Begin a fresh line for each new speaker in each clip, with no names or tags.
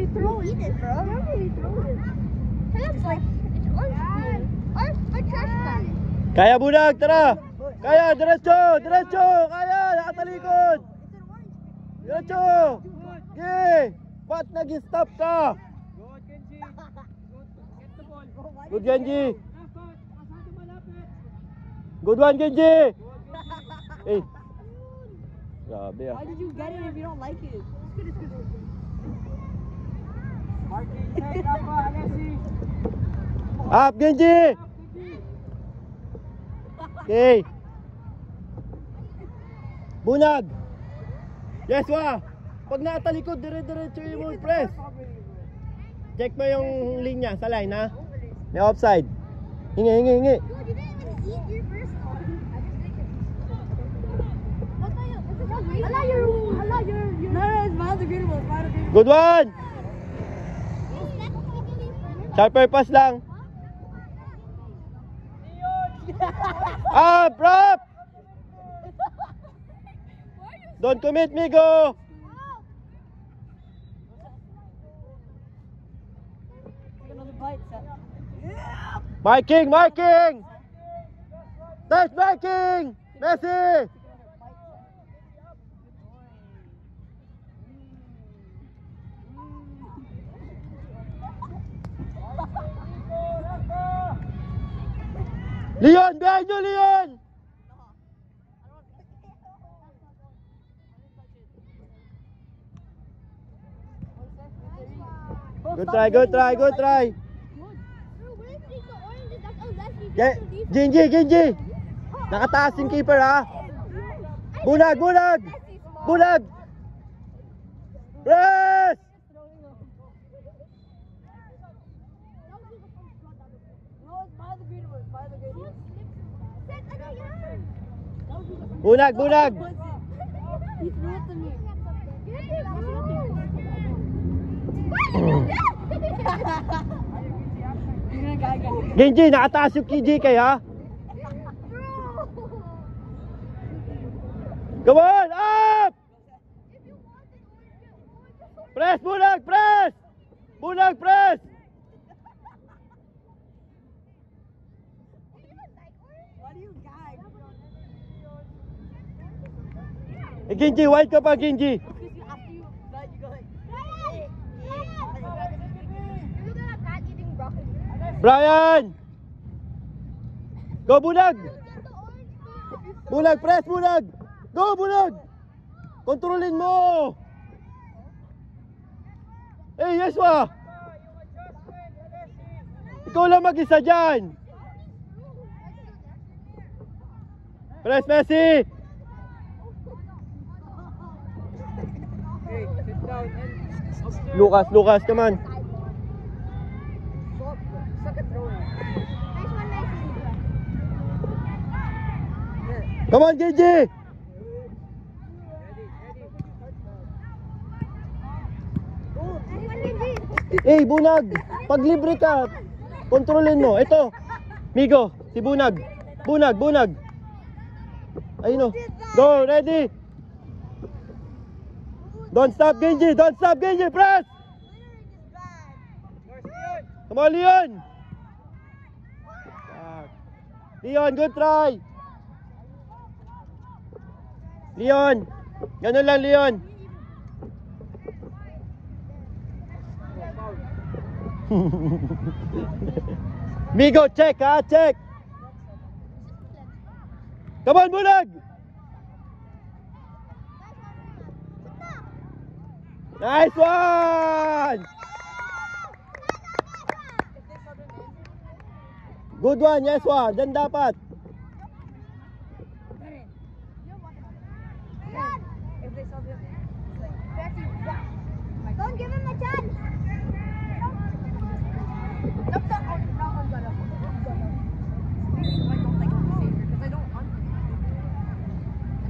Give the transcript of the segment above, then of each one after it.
we throw it, bro. Wherever we throw it. It's like, it's orange. Or trash can.
Kaya Bunag, tara! Kaya, diretso! Diretso! Kaya, nakatalikod! Diretso! Okay! Ba't nag-stop ka? Good, Genji! Good one, Genji! Hey! Grabe ah.
Why did you get it if you don't like it? It's good.
Up, Genji! Okay. Bunag! Yes, wa! Pag nakatalikod, dire-diretso yung mo press. Check mo yung linya sa line, ha? May offside. Hingi.
Dude, you didn't even eat your first one. I just you're... No, it's biodegradable.
Good one! Sharper pass lang. Ah, prop! Don't commit, Migo! Marking! Touch marking! Messi! Leon! Behind you, Leon! Good try. Genji! Nakataas yung keeper, ha? Bunag! Press! Bunag! Genji, nakataas yung KJ ha? Come on, up! Press, Bunag, press! Bunag, press! Genji, wide ka pa, Genji. Brian! Go, Bunag! Bunag, press, Bunag! Go, Bunag! Kontrolin mo! Eh, Yeswa! Ikaw lang mag-isa dyan! Press, Messi! Lucas, come on! Come on, Genji! Eh, Bunag! Pag libre ka, kontrolin mo. Ito, Migo, si Bunag. Bunag! Ayun o. Go, ready! Don't stop, Genji! Press! Come on, Leon! Leon, good try! Leon! Ganun lang, Leon! Migo, check ha! Check! Come on, Bunag! Nice one! Good one, yes one. Diyan dapat.
Don't give him a chance.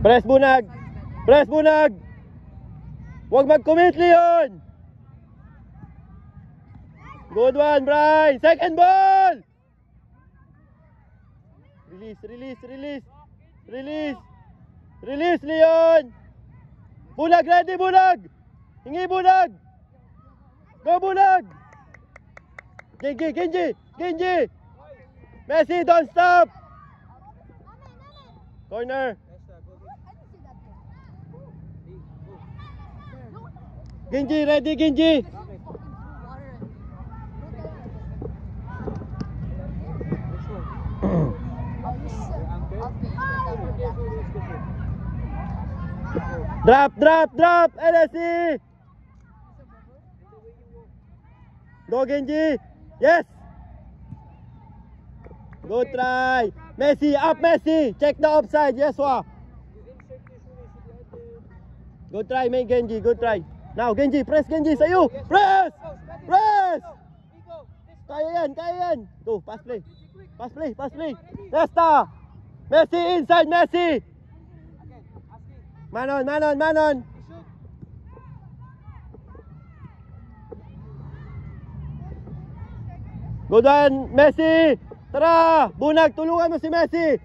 Press, Bunag! Huwag mag-commit, Leon! Good one, Brian! Second ball! Release, Leon! Bunag, ready, Bunag! Hingi, Bunag! Go Bulag! Genji! Messi, don't stop! Corner! Genji, ready Genji! Drop! LSC! Go Genji! Yes! Good try! Messi, up Messi! Check the offside, yes wa! Good try, make Genji, good try! Now Genji, press Genji sa'yo! Press! Kaya yan! Go, pass play! Nesta! Messi inside, Messi! Manon! Good one, Messi! Tara! Bunag, tulungan mo si Messi!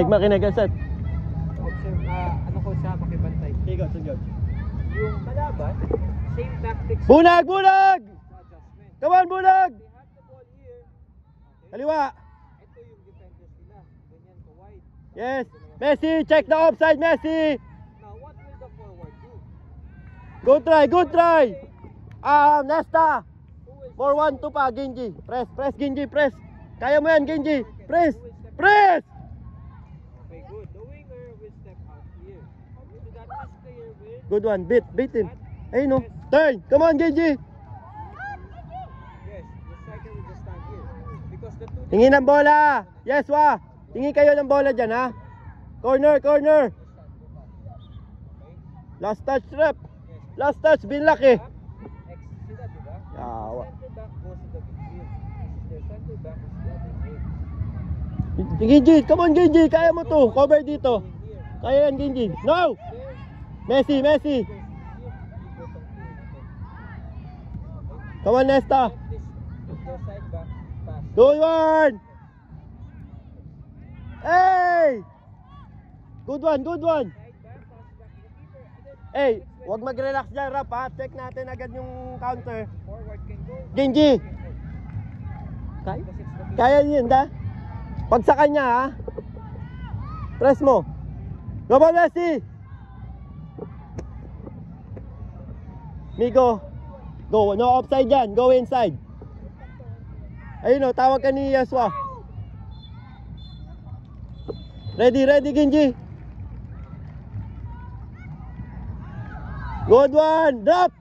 Makinig, Asad.
Observe, ano ko sa pakibantay.
Sige.
Yung kalaban, same tactics.
Bunag!
Adjustment.
Come on, Bunag!
They have the ball here. Okay.
Kaliwa!
Ito yung defenders nila. Ganyan ko wide.
Yes! Messi, check the offside, Messi!
Now, what will the forward do?
Good try! Nesta!
Who will
4-1-2 pa, Genji. Press, Genji, press! Kaya mo yan, Genji! Press!
Okay, good. The winger will step out here. So that this player will...
Good one, beat him. Ayun no. Turn! Come on, Genji!
Yes, the striker will just stand here. Because the two...
Tingin ng bola! Yes, wa! Tingin kayo ng bola dyan, ha? Corner! Last touch, rep! Last touch, binlock eh!
Sila, diba?
Yawa.
Center back goes to the midfield. Their center back is going here.
Genji, come on Genji! Kaya mo to! Cover dito!
Here.
Kaya yan, Genji! No!
There.
Messi! Come on, Nesta!
Their side back pass.
Good one! Hey! Good one!
Side back, pass back to the keeper. And then
Hey! Huwag mag-relax dyan, Rap, ha? Check natin agad yung counter.
forward can go.
Genji! Kaya?
Because it's the
Kaya yun, da? Pag sa kanya, ha? Press mo. Go ba, Messi? Migo. Go. No offside dyan. Go inside. Ayun o, tawag ka ni Yaswa. Ready, Genji. Good one. Drop.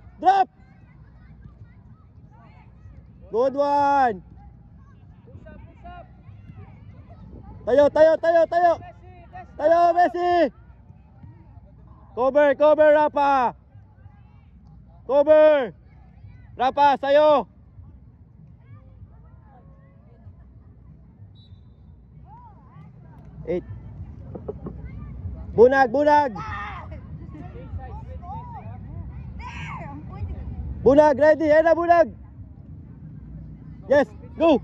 Good one.
push up.
Tayo. Tayo, Messi. Cover, Rafa. Cover. Rafa, sayo. Eight. Bunag. Bunag, ready. Ayan na, Bunag. Yes, go.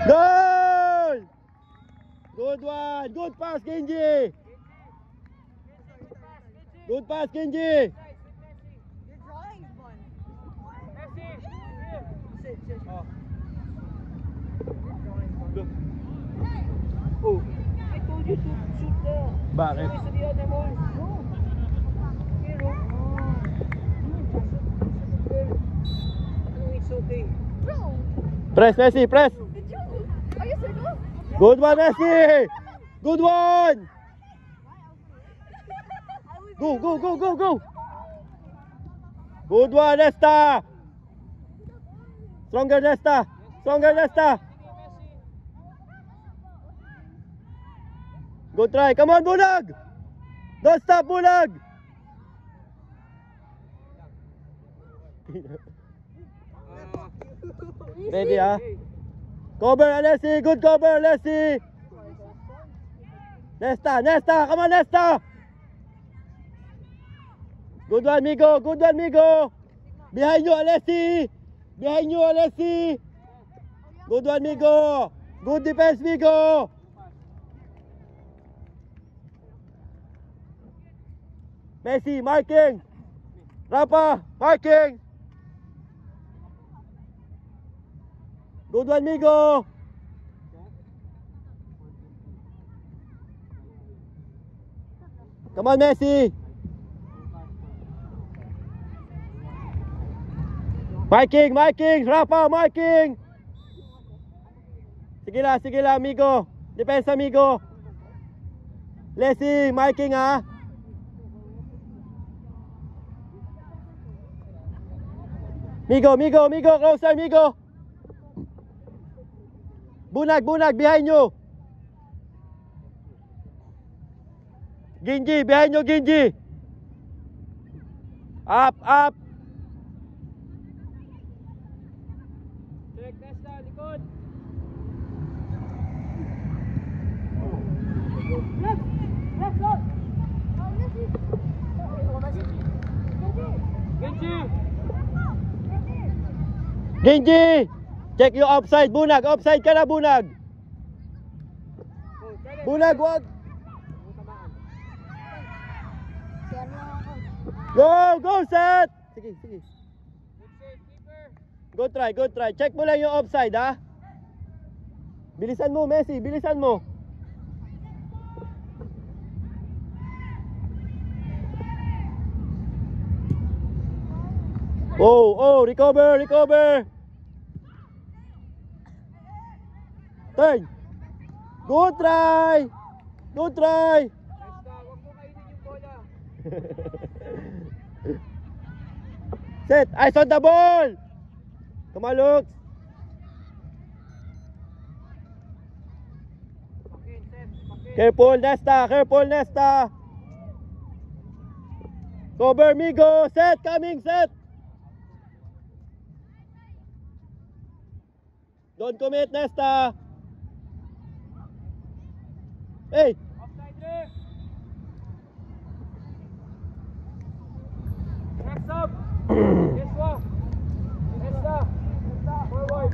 Goal! Good one. Good pass, Genji. Good pass, Genji.
Your drawing is fun.
Oh, I told you to shoot the
Bakit?
to the other ball. No. Pero, it's okay.
Bro,
Press, Messi, press.
did you? Are you circle?
Good one, Messi. Good one. Go. Good one, Nesta. Stronger, Nesta. Good try. Come on, Bulag. Don't stop, Bulag. Ready, ah? Cover, Alessi. Good cover, Alessi. Nesta. Come on, Nesta. Good one, Migo. Behind you, Alessi. Behind you, Alessi. Good one, Migo. Good defense, Migo. Messi, marking. Rafa, marking. Good one, Migo. Come on, Messi. Marking, marking. Rafa, marking. Sige lang, Migo. Depensa, Migo. Leslie, marking ha. Migo, closer, Migo. Bunag, behind you. Ginji, behind you, Ginji. Up.
Check, Nesta, likod.
Ginji, check yung offside. Bunag, offside ka na, Bunag. Bunag, wag. Go, set. Sige. Good try. Check mo lang yung offside, ha. Bilisan mo, Messi, bilisan mo. Oh, recover. Turn. Good try.
Nesta, wag mo kainin yung bola.
Set, eyes on the ball. Come on, Lux. Careful, Nesta. Cover, Migo. Set, coming, set. Don't commit, Nesta. Hey.
Offside there. Next up. Nesta. Forward.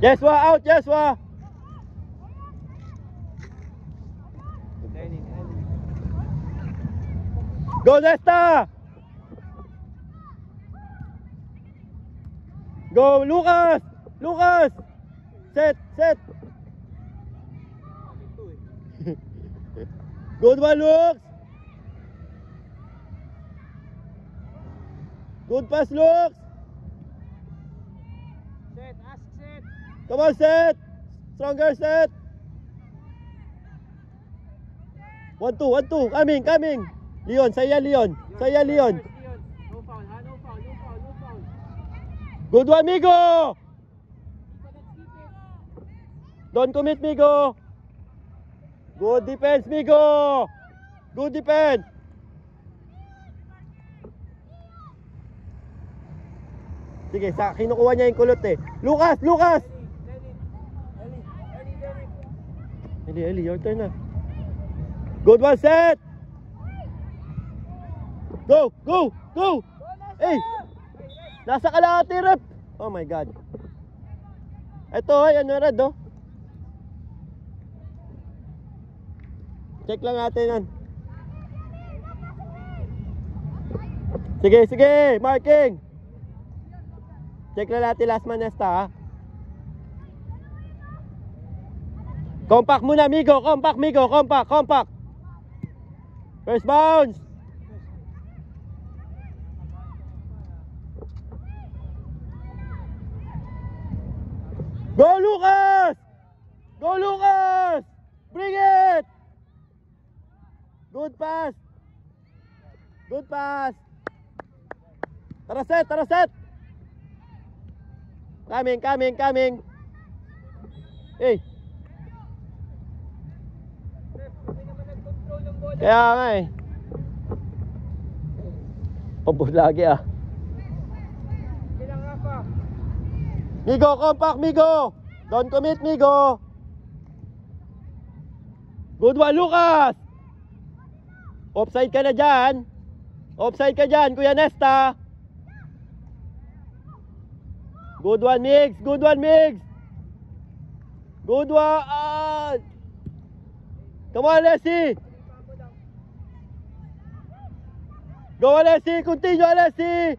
Jeswa, out, Jeswa. Go, Nesta. Go, Lucas. Set. Good one, Lux. Good pass, Lux.
Set.
Come on, set. Stronger, set. 1-2. Coming. Leon, saya Leon.
No foul.
Good one, Migo. Don't commit, Migo. Good defense, Migo. Good defense. Sige, kinukuha niya yung kulot eh. Lucas. Eli, your turn na. Good one, set. Go. Hey. Nasa kalahati, rep. Oh my God. Ito, red, oh. Check lang natin yan. Sige, marking. Check lang natin last man, Nesta, ha. Compact muna, Migo. Compact. First bounce. Go, Lucas! Bring it! Good pass. Tara set. Coming. Hey. Kaya nga eh. Pabos lagi ah.
Bilang Rafa.
Migo, compact, Migo. Don't commit, Migo. Good one, Lucas. Offside ka dyan, Kuya Nesta. Good one, Migs. Good one, Migs. Good one. Come on, Alessi. Go, Alessi. Continue, Alessi.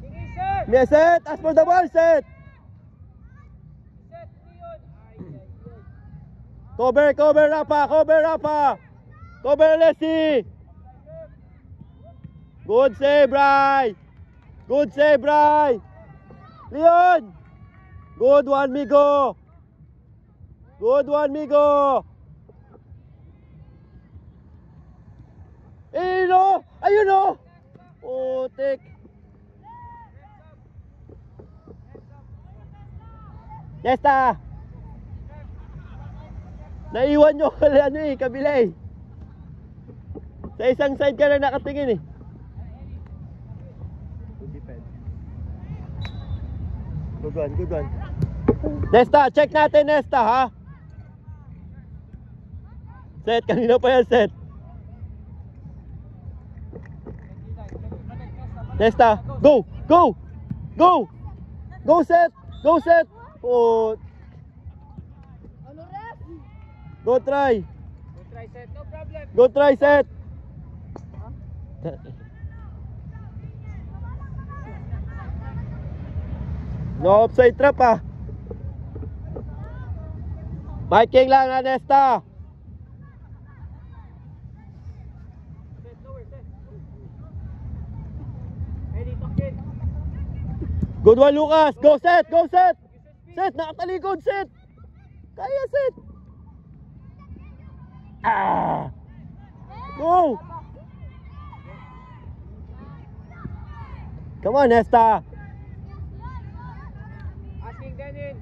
Sige, set!
Yes, set. As for the ball, set.
Set, Leon! Ay, ay, ay.
Cover, cover, Rafa. Cover, Rafa. Cover, Alessi. Good save, Bry. Good save, Bry. Leon. Good one, Migo. Good one, Migo. Eh, no. Ayun, no. Putik. Nesta. Naiwan nyo ano eh, kabila eh. Sa isang side ka na nakatingin eh. Good one, good one. Nesta, check natin Nesta ha. Set, kanina pa yan set. Nesta, go, go, go. Go set, go set. Oh,
Ano ref?
go try.
Go try set, no problem.
Go try set. No offside trap ah. Biking lang na Nesta.
Set, lower, set. Ready, tuck in.
Good one Lucas. Go set, go set. Set, nakatalikod set. Kaya set. Ah. Go. Come on Nesta.
Asking Denin.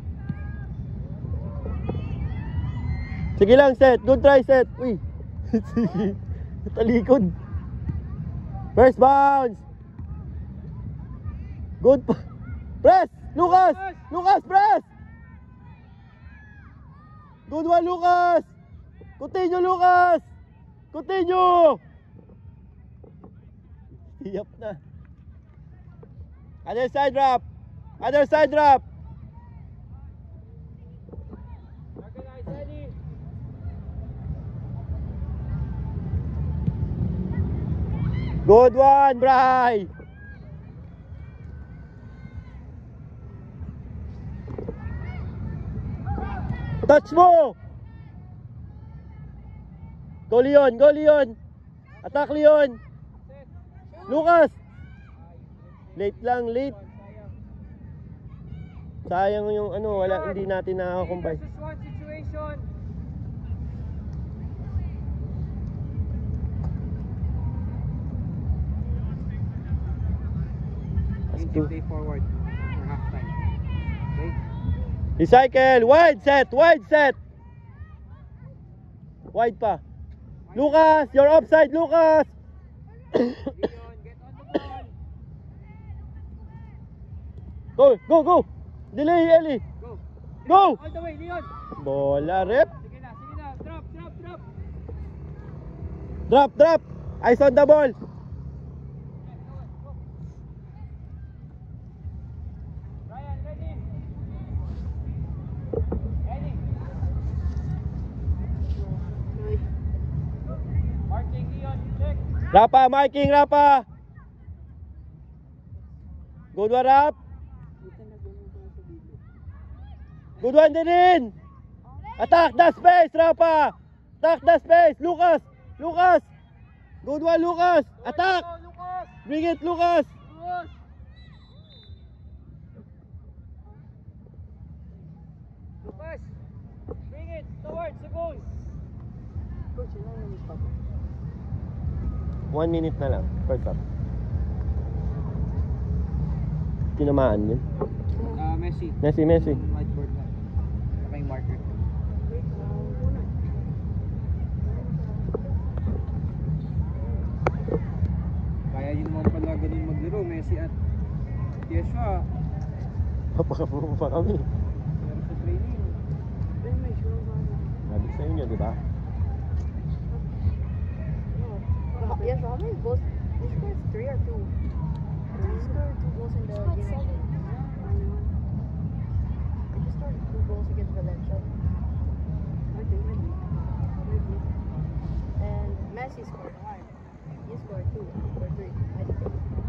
Sige lang set. Good try set. Uy. Sige. Talikod. First bounce. Good. Press. Lucas. Lucas press. Good one Lucas. Continue Lucas. Continue. Tiyap na. Other side drop. Other side drop.
Organize, ready.
Good one, Bry. Touch mo. Go Leon, go Leon. Attack Leon.
Set.
Lucas. Late lang, late.
Sayang.
Sayang yung ano, wala, hindi natin nakakakumbay.
3 versus 1 situation. You play forward for half time. Okay?
Recycle, wide set, wide set. Wide pa. Lucas, you're offside, Lucas.
Leon, get on the ball.
Go, go, go. Delay, Eli.
Go.
Go.
All the way, Leon.
Bola, rep.
Sige na, sige na. Drop, drop, drop.
Drop, drop. Eyes on the ball.
Ryan, ready? Ready? Marking Leon, check.
Rapa, marking, Rapa. Good one, Rap. Good one, Denin. Attack the space, Rapa. Attack the space. Lucas. Lucas. Good one, Lucas. Attack.
Go, Lucas.
Bring it, Lucas.
Lucas. Lucas. Bring it towards the goal.
1 minute na lang. First up. Tinamaan yun.
Messi.
Messi, Messi.
Whiteboard na. Saka yung marker. Kaya yun naman pala ganun maglaro, Messi at Yeshua.
Papakapuro pa kami.
Pero sa training.
Sabi sa inyo, di ba?
Yeah, so how many goals? You scored 3 or 2? You scored 2 goals in the game. They just scored 2 goals against Valencia.
Okay, maybe.
And Messi scored 1. He scored 2 or 3. I think.